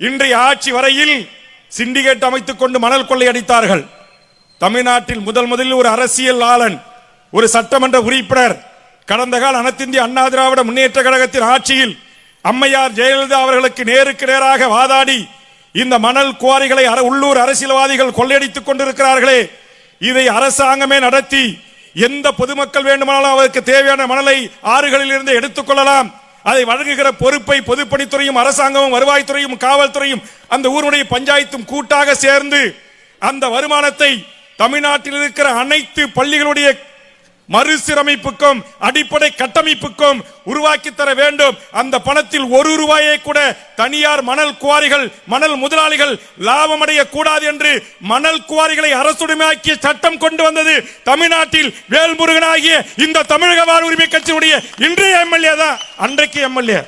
இன்றைய ஆட்சி வரையில் சிண்டிகேட் அமைத்துக் கொண்டு மணல் கொள்ளையடித்தார்கள். தமிழ்நாட்டில் முதலில் ஒரு அரசியல் ஆளன், ஒரு சட்டமன்ற உறுப்பினர், கடந்த கால அனைத்திந்திய அண்ணா திராவிட முன்னேற்ற கழகத்தின் ஆட்சியில் அம்மையார் ஜெயலலிதா அவர்களுக்கு நேருக்கு நேராக வாதாடி இந்த மணல் குவாரிகளை உள்ளூர் அரசியல்வாதிகள் கொள்ளையடித்துக் கொண்டிருக்கிறார்களே, இதை அரசாங்கமே நடத்தி எந்த பொதுமக்கள் வேண்டுமானாலும் அவருக்கு தேவையான மணலை ஆறுகளில் இருந்து எடுத்துக் கொள்ளலாம். அதை வழங்குகிற பொறுப்பை பொதுப்பணித்துறையும் அரசாங்கமும் வருவாய்த்துறையும் காவல்துறையும் அந்த ஊருடைய பஞ்சாயத்தும் கூட்டாக சேர்ந்து அந்த வருமானத்தை தமிழ்நாட்டில் இருக்கிற அனைத்து பள்ளிகளுடைய மறுசீரமைப்புக்கும் அடிப்படை கட்டமைப்புக்கும் உருவாக்கி தர வேண்டும். அந்த பணத்தில் ஒரு ரூபாயை கூட தனியார் மணல் குவாரிகள் மணல் முதலாளிகள் லாபம் அடைய கூடாது என்று மணல் குவாரிகளை அரசுடைமையாக்கிய சட்டம் கொண்டு வந்தது தமிழ்நாட்டில் வேல்முருகன் ஆகிய இந்த தமிழக வாழ்வுரிமை கட்சியினுடைய இன்றைய எம்எல்ஏ தான், அன்றைக்கு எம்எல்ஏ.